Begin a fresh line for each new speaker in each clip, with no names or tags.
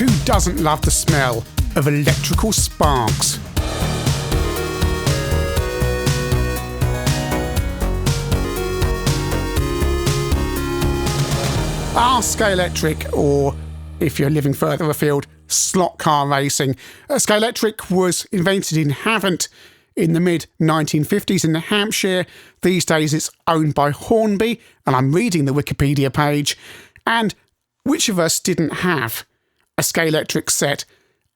Who doesn't love the smell of electrical sparks? Scalextric, or if you're living further afield, slot car racing. Scalextric was invented in Havant in the mid-1950s in New Hampshire. These days it's owned by Hornby, and I'm reading the Wikipedia page. And which of us didn't have a Scalextric set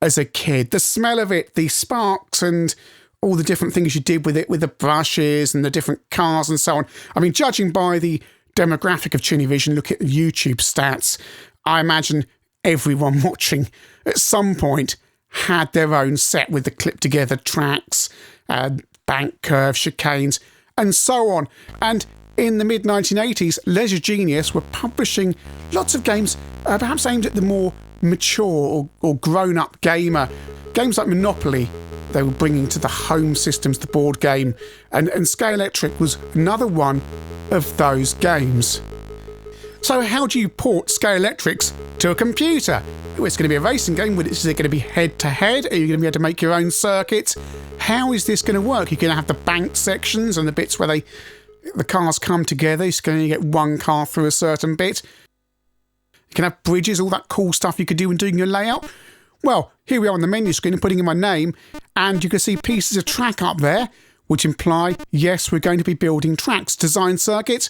as a kid? The smell of it, the sparks and all the different things you did with it, with the brushes and the different cars and so on. I mean, judging by the demographic of ChinnyVision, look at YouTube stats, I imagine everyone watching at some point had their own set with the clipped together tracks, bank curves, chicanes, and so on. And in the mid-1980s, Leisure Genius were publishing lots of games, perhaps aimed at the more mature or grown-up gamer. Games like Monopoly, they were bringing to the home systems, the board game, and Scalextric was another one of those games. So how do you port Scalextrics to a computer? Well, it's going to be a racing game. Is it going to be head-to-head? Are you going to be able to make your own circuits? How is this going to work? You're going to have the bank sections and the bits where the cars come together. You're going to get one car through a certain bit. You can have bridges, all that cool stuff you could do when doing your layout. Well, here we are on the menu screen and putting in my name, and you can see pieces of track up there, which imply, yes, we're going to be building tracks, design circuits.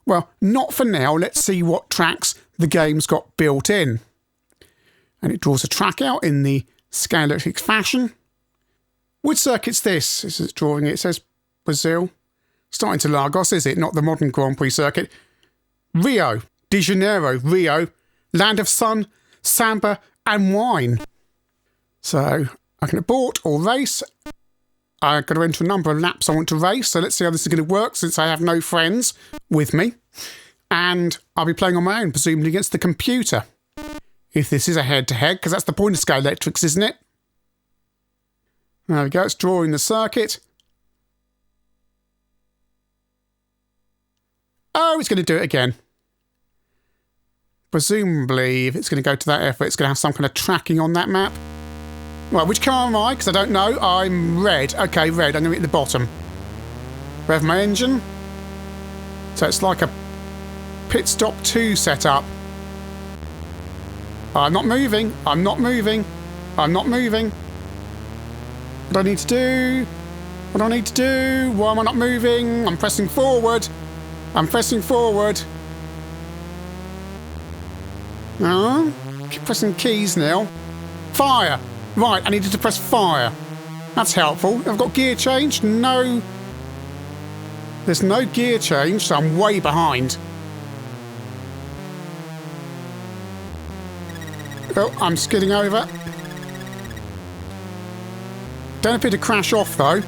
Well, not for now. Let's see what tracks the game's got built in. And it draws a track out in the Scalextric fashion. Which circuit's this? This is drawing it. It says Brazil. Starting to Lagos, is it? Not the modern Grand Prix circuit. Rio de Janeiro, Rio, land of sun, samba, and wine. So I can abort or race. I've got to enter a number of laps I want to race, so let's see how this is going to work since I have no friends with me. And I'll be playing on my own, presumably against the computer. If this is a head-to-head, because that's the point of Scalextrics, isn't it? There we go, it's drawing the circuit. Oh, it's going to do it again. Presumably, if it's going to go to that effort, it's going to have some kind of tracking on that map. Well, which car am I? Because I don't know. I'm red. Okay, red. I'm going to be at the bottom. Rev my engine. So it's like a pit stop 2 setup. I'm not moving. I'm not moving. I'm not moving. What do I need to do? What do I need to do? Why am I not moving? I'm pressing forward. I'm pressing forward. Oh, keep pressing keys now. Fire. Right, I needed to press fire. That's helpful. I've got gear change. No. There's no gear change, so I'm way behind. Oh, I'm skidding over. Don't appear to crash off, though.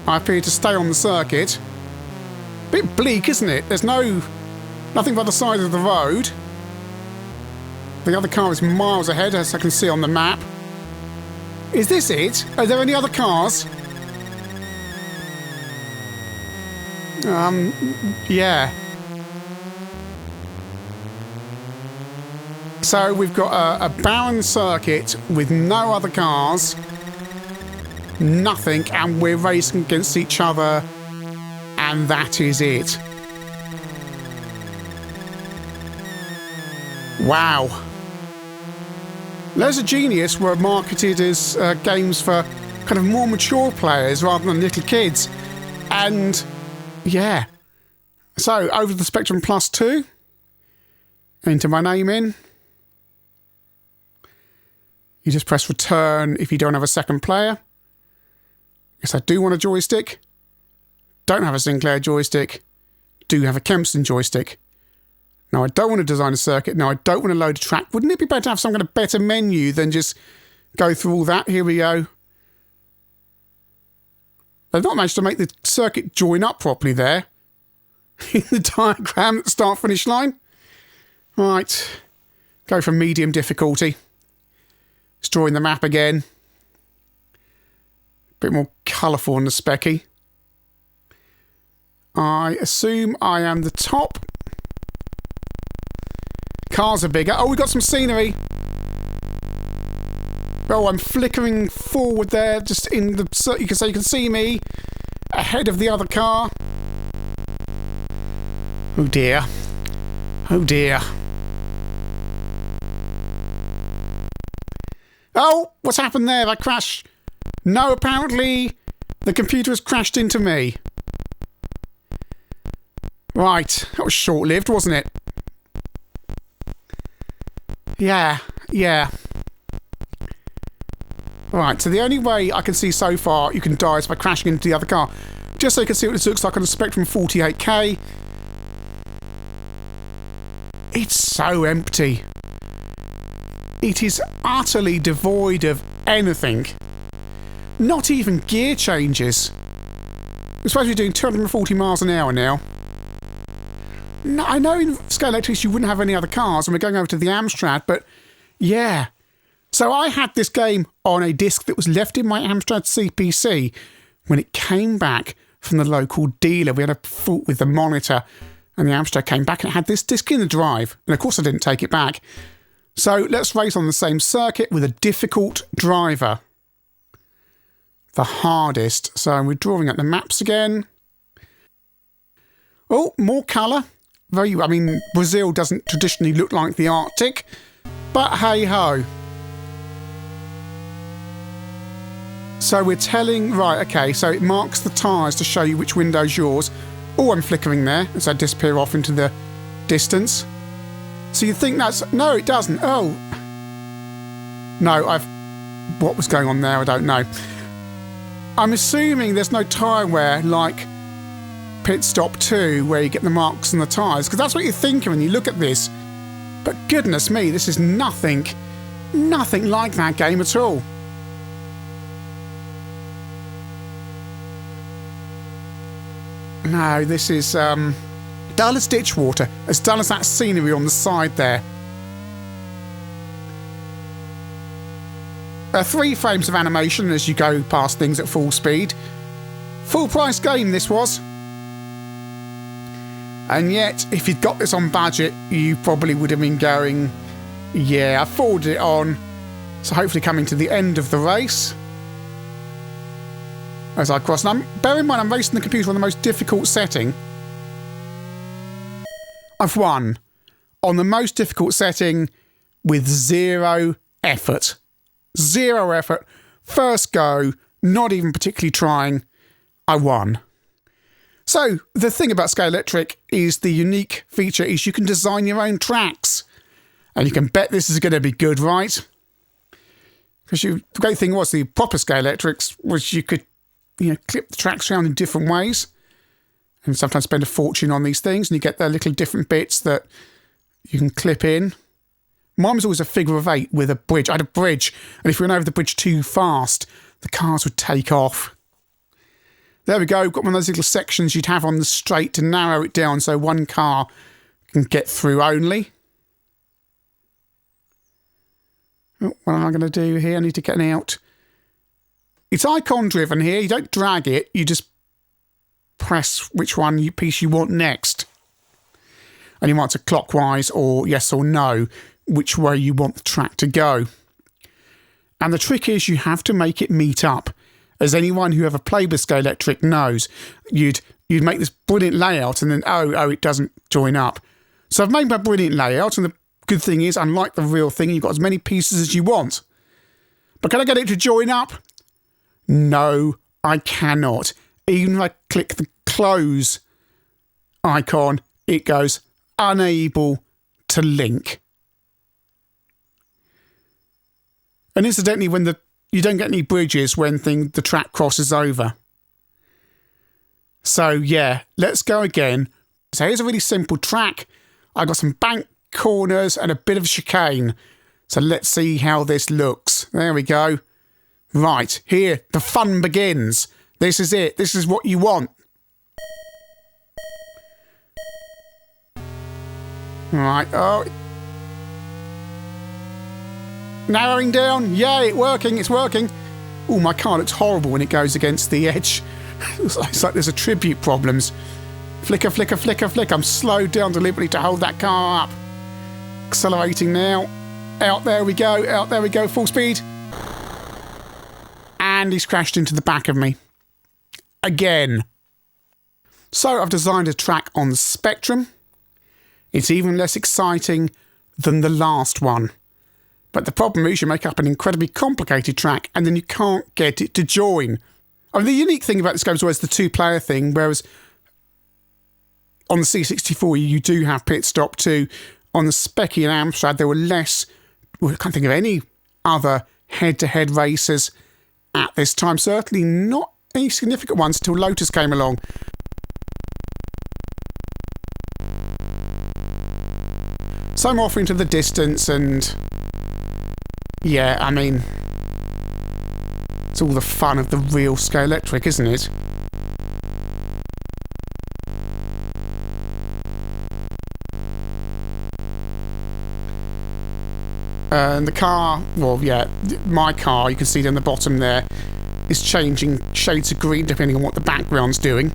I appear to stay on the circuit. Bit bleak, isn't it? There's nothing by the side of the road. The other car is miles ahead, as I can see on the map. Is this it? Are there any other cars? Yeah. So we've got a barren circuit with no other cars, nothing, and we're racing against each other, and that is it. Wow. Leisure Genius were marketed as games for kind of more mature players rather than little kids. And, yeah. So, over the Spectrum Plus 2. Enter my name in. You just press return if you don't have a second player. Yes, I do want a joystick. Don't have a Sinclair joystick. Do have a Kempston joystick. No, I don't want to design a circuit. No, I don't want to load a track. Wouldn't it be better to have some kind of better menu than just go through all that? Here we go. They've not managed to make the circuit join up properly there. In the diagram at the start-finish line. Right. Go for medium difficulty. It's drawing the map again. A bit more colourful on the specky. I assume I am the top. Cars are bigger. Oh, we've got some scenery. Oh, I'm flickering forward there, just in the... So you can see me ahead of the other car. Oh dear. Oh dear. Oh, what's happened there? I crashed. No, apparently the computer has crashed into me. Right, that was short-lived, wasn't it? Yeah. Right, so the only way I can see so far you can die is by crashing into the other car. Just so you can see what this looks like on the Spectrum 48K. It's so empty. It is utterly devoid of anything. Not even gear changes. We're supposed to be doing 240 miles an hour now. No, I know in Scalextric you wouldn't have any other cars, and we're going over to the Amstrad, but yeah. So I had this game on a disc that was left in my Amstrad CPC when it came back from the local dealer. We had a fault with the monitor, and the Amstrad came back and it had this disc in the drive. And of course I didn't take it back. So let's race on the same circuit with a difficult driver. The hardest. So we're drawing up the maps again. Oh, more colour. Brazil doesn't traditionally look like the Arctic, but hey-ho. So we're telling... Right, okay, so it marks the tyres to show you which window's yours. Oh, I'm flickering there as I disappear off into the distance. So you think that's... No, it doesn't. Oh. No, what was going on there? I don't know. I'm assuming there's no tyre wear like Pit Stop 2 where you get the marks on the tyres, because that's what you're thinking when you look at this. But goodness me, this is nothing like that game at all. No, this is dull as ditch water, as dull as that scenery on the side there. 3 frames of animation as you go past things at full speed. Full price game this was. And yet, if you'd got this on budget, you probably would have been going, yeah, I forwarded it on. So hopefully coming to the end of the race. As I cross, and bear in mind I'm racing the computer on the most difficult setting. I've won on the most difficult setting with 0 effort. 0 effort. First go, not even particularly trying. I won. So the thing about Scalextric is the unique feature is you can design your own tracks. And you can bet this is going to be good, right? Because the great thing was the proper Scalextrics was you could clip the tracks around in different ways and sometimes spend a fortune on these things, and you get their little different bits that you can clip in. Mine was always a figure of 8 with a bridge. I had a bridge, and if you went over the bridge too fast, the cars would take off. There we go. Got one of those little sections you'd have on the straight to narrow it down so one car can get through only. Oh, what am I going to do here? I need to get out. It's icon driven here. You don't drag it. You just press which piece you want next. And you want to clockwise or yes or no, which way you want the track to go. And the trick is you have to make it meet up. As anyone who ever played with Scalextric knows, you'd make this brilliant layout and then, oh, it doesn't join up. So I've made my brilliant layout, and the good thing is, unlike the real thing, you've got as many pieces as you want. But can I get it to join up? No, I cannot. Even if I click the close icon, it goes unable to link. And incidentally, you don't get any bridges when the track crosses over. So yeah, let's go again. So here's a really simple track. I've got some bank corners and a bit of chicane. So let's see how this looks. There we go. Right, here, the fun begins. This is it. This is what you want. Right, oh. Narrowing down. Yay, it's working. Oh, my car looks horrible when it goes against the edge. It's like there's a tribute problems. Flicker, flicker, flicker, flicker. I'm slowed down deliberately to hold that car up. Accelerating now. Out there we go, full speed. and he's crashed into the back of me. Again. So I've designed a track on the Spectrum. It's even less exciting than the last one. But the problem is you make up an incredibly complicated track and then you can't get it to join. I mean, the unique thing about this game is always the two-player thing, whereas on the C64 you do have pit stop too. On the Specky and Amstrad there were less, well, I can't think of any other head-to-head races at this time. Certainly not any significant ones until Lotus came along. So I'm off into the distance and yeah, I mean, it's all the fun of the real Scalextric, isn't it? And the car, well, yeah, my car, you can see down the bottom there, is changing shades of green depending on what the background's doing.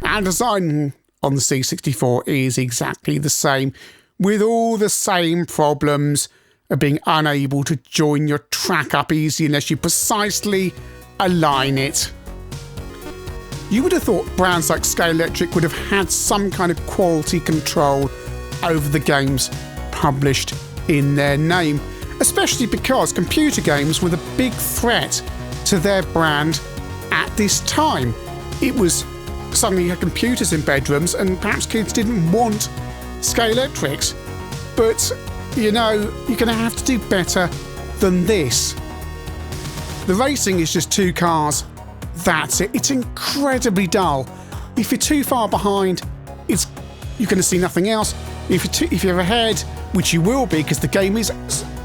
And design on the C64 is exactly the same, with all the same problems of being unable to join your track up easy unless you precisely align it. You would have thought brands like Scalextric would have had some kind of quality control over the games published in their name, especially because computer games were the big threat to their brand at this time. It was suddenly you had computers in bedrooms and perhaps kids didn't want Scalextrics. But, you know, you're going to have to do better than this. The racing is just two cars. That's it. It's incredibly dull. If you're too far behind, you're going to see nothing else. If you're ahead, which you will be because the game is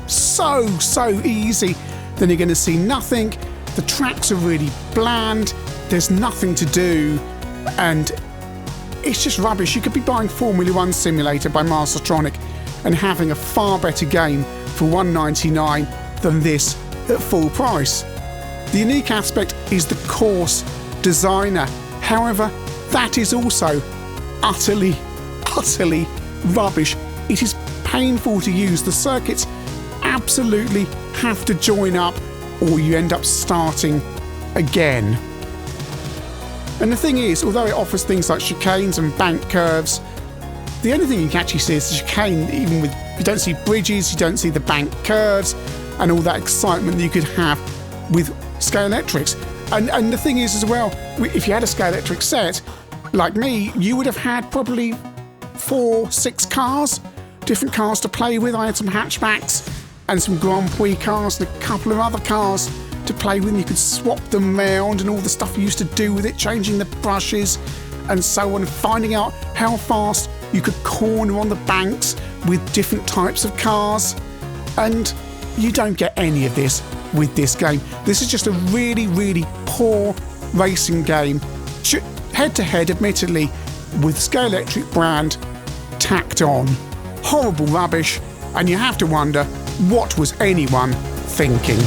so easy, then you're going to see nothing. The tracks are really bland. There's nothing to do. And it's just rubbish. You could be buying Formula 1 Simulator by Mastertronic and having a far better game for $1.99 than this at full price. The unique aspect is the course designer. However, that is also utterly rubbish. It is painful to use. The circuits absolutely have to join up or you end up starting again. And the thing is, although it offers things like chicanes and bank curves, the only thing you can actually see is the chicane, even with, you don't see bridges, you don't see the bank curves, and all that excitement that you could have with Scalextrics. And the thing is as well, if you had a Scalextric set, like me, you would have had probably 4-6 cars, different cars to play with. I had some hatchbacks and some Grand Prix cars and a couple of other cars to play with, and you could swap them round and all the stuff you used to do with it, changing the brushes and so on, finding out how fast you could corner on the banks with different types of cars. And you don't get any of this with this game. This is just a really poor racing game, head-to-head admittedly, with Scalextric brand tacked on. Horrible rubbish, and you have to wonder, what was anyone thinking?